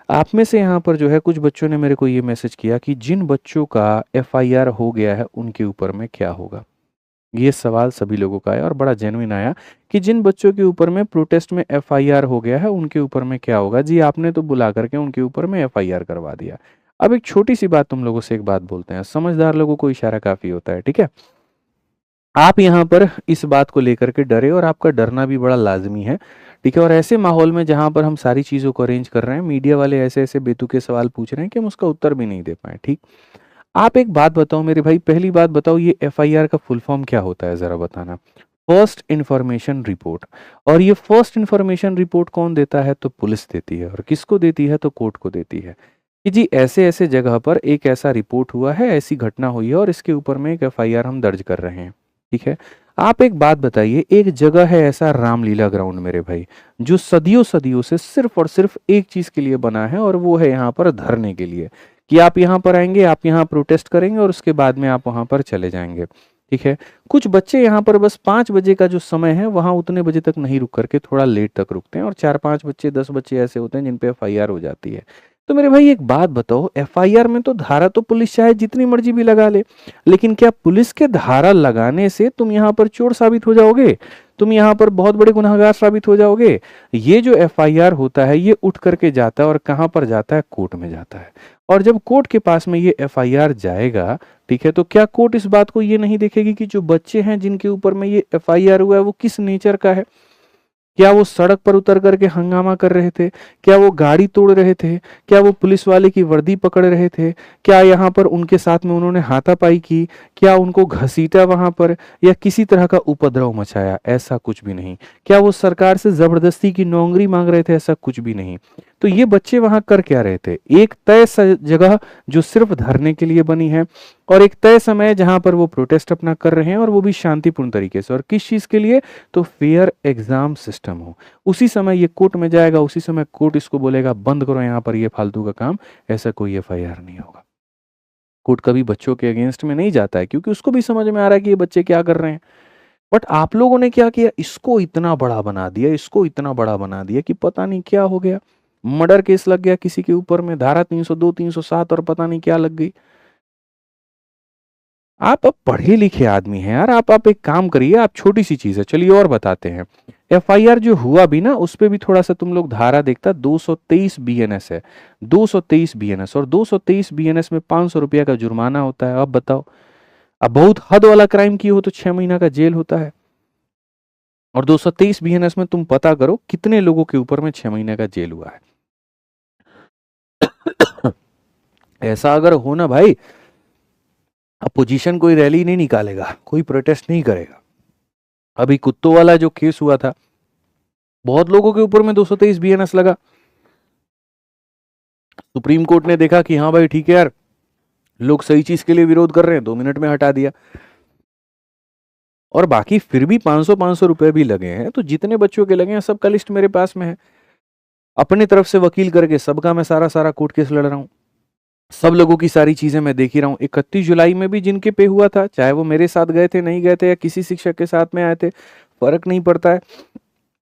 आप में से यहाँ पर जो है कुछ बच्चों ने मेरे को ये मैसेज किया कि जिन बच्चों का एफआईआर हो गया है उनके ऊपर में क्या होगा। ये सवाल सभी लोगों का आया और बड़ा जेन्युइन आया कि जिन बच्चों के ऊपर में प्रोटेस्ट में एफआईआर हो गया है उनके ऊपर में क्या होगा। जी आपने तो बुला करके उनके ऊपर में एफआईआर करवा दिया। अब एक छोटी सी बात तुम लोगों से एक बात बोलते हैं, समझदार लोगों को इशारा काफी होता है, ठीक है। आप यहाँ पर इस बात को लेकर के डरे और आपका डरना भी बड़ा लाजमी है, ठीक है। और ऐसे माहौल में जहाँ पर हम सारी चीज़ों को अरेंज कर रहे हैं, मीडिया वाले ऐसे ऐसे बेतुके सवाल पूछ रहे हैं कि हम उसका उत्तर भी नहीं दे पाए, ठीक। आप एक बात बताओ मेरे भाई, पहली बात बताओ, ये एफआईआर का फुल फॉर्म क्या होता है, ज़रा बताना। First information report. और ये फर्स्ट इंफॉर्मेशन रिपोर्ट कौन देता है, तो पुलिस देती है। और किसको देती है, तो कोर्ट को देती है कि जी ऐसे ऐसे जगह पर एक ऐसा रिपोर्ट हुआ है, ऐसी घटना हुई है और इसके ऊपर में एक एफआईआर हम दर्ज कर रहे हैं, ठीक है। आप एक बात बताइए, एक जगह है ऐसा रामलीला ग्राउंड मेरे भाई, जो सदियों सदियों से सिर्फ और सिर्फ एक चीज के लिए बना है और वो है यहाँ पर धरने के लिए, कि आप यहाँ पर आएंगे, आप यहाँ प्रोटेस्ट करेंगे और उसके बाद में आप वहां पर चले जाएंगे, ठीक है। कुछ बच्चे यहाँ पर बस 5 बजे का जो समय है वहां उतने बजे तक नहीं रुक करके थोड़ा लेट तक रुकते हैं, और 4-5 बच्चे 10 बच्चे ऐसे होते हैं जिन पे एफआईआर हो जाती है। तो मेरे भाई एक बात बताओ, एफआईआर में तो धारा तो पुलिस चाहे जितनी मर्जी भी लगा ले, लेकिन क्या पुलिस के धारा लगाने से तुम यहाँ पर चोर साबित हो जाओगे, तुम यहाँ पर बहुत बड़े गुनहगार साबित हो जाओगे। ये जो एफआईआर होता है ये उठ करके जाता है और कहाँ पर जाता है, कोर्ट में जाता है। और जब कोर्ट के पास में ये एफआईआर जाएगा, ठीक है, तो क्या कोर्ट इस बात को ये नहीं देखेगी कि जो बच्चे हैं जिनके ऊपर में ये एफआईआर हुआ है वो किस नेचर का है। क्या वो सड़क पर उतर करके हंगामा कर रहे थे, क्या वो गाड़ी तोड़ रहे थे, क्या वो पुलिस वाले की वर्दी पकड़ रहे थे, क्या यहाँ पर उनके साथ में उन्होंने हाथापाई की, क्या उनको घसीटा वहां पर, या किसी तरह का उपद्रव मचाया, ऐसा कुछ भी नहीं। क्या वो सरकार से जबरदस्ती की नौकरी मांग रहे थे, ऐसा कुछ भी नहीं। तो ये बच्चे वहां कर क्या रहे थे, एक तय जगह जो सिर्फ धरने के लिए बनी है, और एक तय समय जहां पर वो प्रोटेस्ट अपना कर रहे हैं, और वो भी शांतिपूर्ण तरीके से। और किस चीज के लिए, तो फेयर एग्जाम सिस्टम हो। उसी समय ये कोर्ट में जाएगा, उसी समय कोर्ट इसको बोलेगा बंद करो यहाँ पर ये फालतू का काम, ऐसा कोई एफआईआर नहीं होगा। कोर्ट कभी बच्चों के अगेंस्ट में नहीं जाता है, क्योंकि उसको भी समझ में आ रहा है कि ये बच्चे क्या कर रहे हैं। बट आप लोगों ने क्या किया, इसको इतना बड़ा बना दिया, इसको इतना बड़ा बना दिया कि पता नहीं क्या हो गया। मर्डर केस लग गया किसी के ऊपर में, धारा 302 307 और पता नहीं क्या लग गई। आप अब पढ़े लिखे आदमी हैं यार, आप एक काम करिए, आप छोटी सी चीज है, चलिए और बताते हैं। एफआईआर जो हुआ भी ना, उस पे भी थोड़ा सा तुम लोग धारा देखता, 223 बीएनएस है, 223 बीएनएस। और 223 बीएनएस में 500 रुपया का जुर्माना होता है। अब बताओ, अब बहुत हद वाला क्राइम किए हो तो 6 महीना का जेल होता है। और 223 बीएनएस में तुम पता करो कितने लोगों के ऊपर में 6 महीने का जेल हुआ है। ऐसा अगर हो ना भाई, अपोजिशन कोई रैली नहीं निकालेगा, कोई प्रोटेस्ट नहीं करेगा। अभी कुत्तों वाला जो केस हुआ था, बहुत लोगों के ऊपर में 223 बीएनएस लगा। सुप्रीम कोर्ट ने देखा कि हाँ भाई ठीक है यार, लोग सही चीज के लिए विरोध कर रहे हैं, 2 मिनट में हटा दिया। और बाकी फिर भी 500 रुपए भी लगे हैं, तो जितने बच्चों के लगे हैं सबका लिस्ट मेरे पास में है। अपनी तरफ से वकील करके सबका मैं सारा सारा कोर्ट केस लड़ रहा हूँ, सब लोगों की सारी चीजें मैं देख ही रहा हूँ। 31 जुलाई में भी जिनके पे हुआ था, चाहे वो मेरे साथ गए थे, नहीं गए थे, या किसी शिक्षक के साथ में आए थे, फर्क नहीं पड़ता है।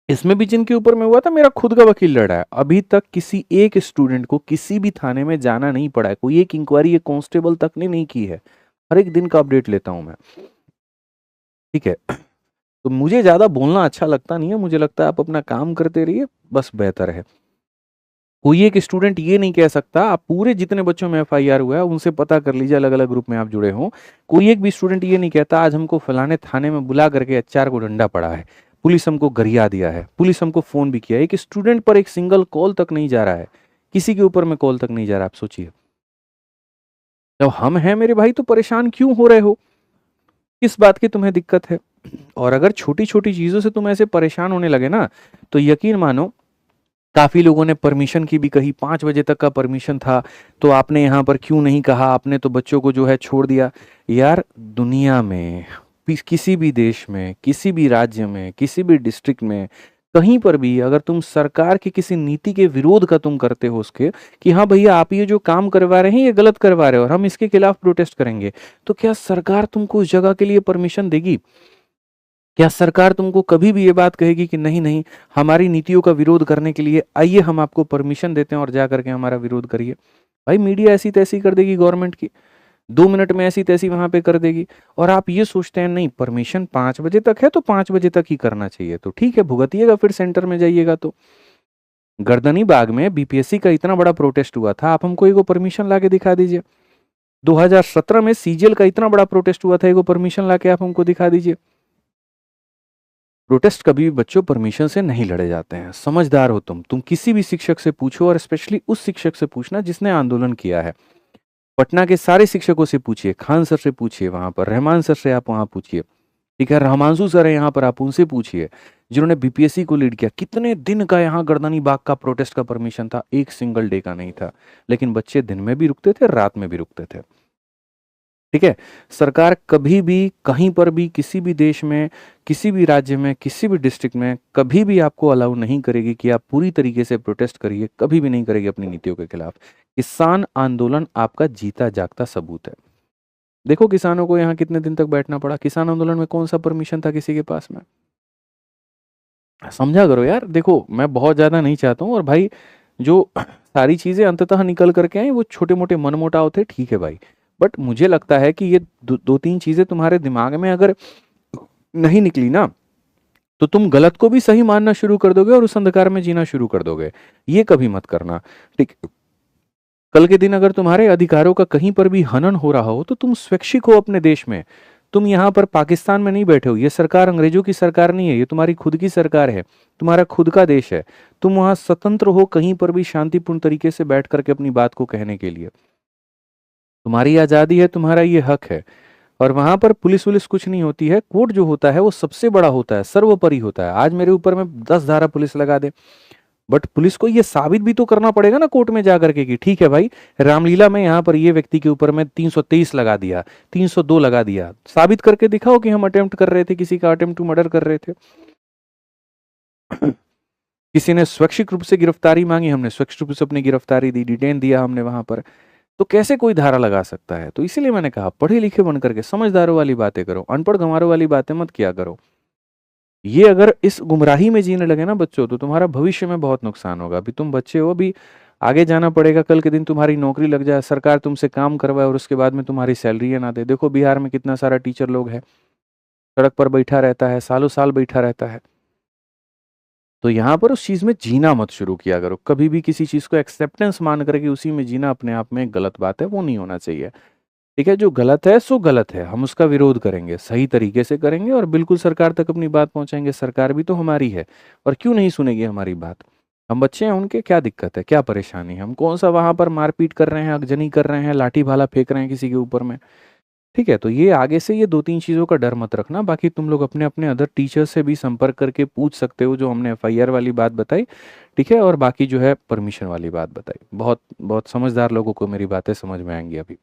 इसमें भी जिनके ऊपर में हुआ था, मेरा खुद का वकील लड़ा है। अभी तक किसी एक स्टूडेंट को किसी भी थाने में जाना नहीं पड़ा है, कोई एक इंक्वायरी एक कांस्टेबल तक ने नहीं की है। हर एक दिन का अपडेट लेता हूं मैं, ठीक है। तो मुझे ज्यादा बोलना अच्छा लगता नहीं है, मुझे लगता है आप अपना काम करते रहिए, बस बेहतर है। कोई एक स्टूडेंट ये नहीं कह सकता, आप पूरे जितने बच्चों में एफआईआर हुआ है उनसे पता कर लीजिए, अलग अलग ग्रुप में आप जुड़े हो, कोई एक भी स्टूडेंट ये नहीं कहता आज हमको फलाने थाने में बुला करके एचआर को डंडा पड़ा है, पुलिस हमको गरिया दिया है, पुलिस हमको फोन भी किया है। एक स्टूडेंट पर एक सिंगल कॉल तक नहीं जा रहा है, किसी के ऊपर में कॉल तक नहीं जा रहा। आप सोचिए, जब हम हैं मेरे भाई तो परेशान क्यों हो रहे हो, किस बात की तुम्हें दिक्कत है। और अगर छोटी छोटी चीजों से तुम ऐसे परेशान होने लगे ना, तो यकीन मानो, काफी लोगों ने परमिशन की भी कही, 5 बजे तक का परमिशन था, तो आपने यहाँ पर क्यों नहीं कहा, आपने तो बच्चों को जो है छोड़ दिया। यार दुनिया में किसी भी देश में, किसी भी राज्य में, किसी भी डिस्ट्रिक्ट में, कहीं पर भी अगर तुम सरकार की किसी नीति के विरोध का तुम करते हो उसके, कि हाँ भैया आप ये जो काम करवा रहे हैं ये गलत करवा रहे हो और हम इसके खिलाफ प्रोटेस्ट करेंगे, तो क्या सरकार तुमको उस जगह के लिए परमिशन देगी? क्या सरकार तुमको कभी भी ये बात कहेगी कि नहीं नहीं, हमारी नीतियों का विरोध करने के लिए आइए हम आपको परमिशन देते हैं और जा करके हमारा विरोध करिए? भाई मीडिया ऐसी तैसी कर देगी गवर्नमेंट की, 2 मिनट में ऐसी तैसी वहां पे कर देगी। और आप ये सोचते हैं नहीं परमिशन 5 बजे तक है तो 5 बजे तक ही करना चाहिए, तो ठीक है भुगतिएगा, फिर सेंटर में जाइएगा। तो गर्दनी बाग में बीपीएससी का इतना बड़ा प्रोटेस्ट हुआ था, आप हमको एगो परमिशन ला के दिखा दीजिए। 2017 में सीजीएल का इतना बड़ा प्रोटेस्ट हुआ था, एगो परमिशन ला के आप हमको दिखा दीजिए। प्रोटेस्ट कभी भी बच्चों परमिशन से नहीं लड़े जाते हैं। समझदार हो तुम किसी भी शिक्षक से पूछो, और स्पेशली उस शिक्षक से पूछना जिसने आंदोलन किया है। पटना के सारे शिक्षकों से पूछिए, खान सर से पूछिए, वहां पर रहमान सर से आप वहां पूछिए, ठीक है, रहमांशु सर है यहाँ पर, आप उनसे पूछिए जिन्होंने बीपीएससी को लीड किया। कितने दिन का यहाँ गर्दनी बाग का प्रोटेस्ट का परमिशन था, एक सिंगल डे का नहीं था। लेकिन बच्चे दिन में भी रुकते थे, रात में भी रुकते थे। ठीक है, सरकार कभी भी कहीं पर भी किसी भी देश में, किसी भी राज्य में, किसी भी डिस्ट्रिक्ट में कभी भी आपको अलाउ नहीं करेगी कि आप पूरी तरीके से प्रोटेस्ट करिए, कभी भी नहीं करेगी अपनी नीतियों के खिलाफ। किसान आंदोलन आपका जीता जागता सबूत है। देखो किसानों को यहाँ कितने दिन तक बैठना पड़ा, किसान आंदोलन में कौन सा परमिशन था किसी के पास में? समझा करो यार। देखो मैं बहुत ज्यादा नहीं चाहता हूँ, और भाई जो सारी चीजें अंततः निकल करके आई वो छोटे मोटे मनमुटाव थे, ठीक है भाई, बट मुझे लगता है कि ये दो तीन चीजें तुम्हारे दिमाग में अगर नहीं निकली ना, तो तुम गलत को भी सही मानना शुरू कर दोगे और उस अंधकार में जीना शुरू कर दोगे। ये कभी मत करना, ठीक? कल के दिन अगर तुम्हारे अधिकारों का कहीं पर भी हनन हो रहा हो तो तुम स्वैच्छिक हो अपने देश में। तुम यहाँ पर पाकिस्तान में नहीं बैठे हो, ये सरकार अंग्रेजों की सरकार नहीं है, ये तुम्हारी खुद की सरकार है, तुम्हारा खुद का देश है। तुम वहां स्वतंत्र हो कहीं पर भी शांतिपूर्ण तरीके से बैठ करके अपनी बात को कहने के लिए। तुम्हारी आजादी है, तुम्हारा ये हक है। और वहां पर पुलिस वुलिस कुछ नहीं होती है, कोर्ट जो होता है वो सबसे बड़ा होता है, सर्वोपरि होता है। आज मेरे ऊपर में 10 धारा पुलिस लगा दे, बट पुलिस को ये साबित भी तो करना पड़ेगा ना कोर्ट में जाकर के कि ठीक है भाई, रामलीला में यहाँ पर ये व्यक्ति के ऊपर में 323 लगा दिया, 302 लगा दिया, साबित करके दिखाओ कि हम अटेम्प्ट कर रहे थे, किसी का अटेम्प्ट टू मर्डर कर रहे थे। किसी ने स्वैच्छिक रूप से गिरफ्तारी मांगी, हमने स्वैच्छिक रूप से अपनी गिरफ्तारी दी, डिटेन दिया हमने वहां पर। तो कैसे कोई धारा लगा सकता है? तो इसीलिए मैंने कहा पढ़े लिखे बन करके समझदारों वाली बातें करो, अनपढ़ गंवारों वाली बातें मत किया करो। ये अगर इस गुमराही में जीने लगे ना बच्चों, तो तुम्हारा भविष्य में बहुत नुकसान होगा। अभी तुम बच्चे हो, अभी आगे जाना पड़ेगा। कल के दिन तुम्हारी नौकरी लग जाए, सरकार तुमसे काम करवाए और उसके बाद में तुम्हारी सैलरी ना दे। देखो बिहार में कितना सारा टीचर लोग है, सड़क पर बैठा रहता है, सालों साल बैठा रहता है। तो यहाँ पर उस चीज में जीना मत शुरू किया करो। कभी भी किसी चीज को एक्सेप्टेंस मान करके उसी में जीना अपने आप में एक गलत बात है, वो नहीं होना चाहिए। ठीक है, जो गलत है सो गलत है, हम उसका विरोध करेंगे, सही तरीके से करेंगे और बिल्कुल सरकार तक अपनी बात पहुंचाएंगे। सरकार भी तो हमारी है, और क्यों नहीं सुनेगी हमारी बात? हम बच्चे हैं, उनके क्या दिक्कत है, क्या परेशानी है? हम कौन सा वहां पर मारपीट कर रहे हैं, अगजनी कर रहे हैं, लाठी भाला फेंक रहे हैं किसी के ऊपर में? ठीक है, तो ये आगे से ये 2-3 चीज़ों का डर मत रखना। बाकी तुम लोग अपने अपने अदर टीचर से भी संपर्क करके पूछ सकते हो, जो हमने एफआईआर वाली बात बताई, ठीक है, और बाकी जो है परमिशन वाली बात बताई। बहुत बहुत समझदार लोगों को मेरी बातें समझ में आएंगी अभी।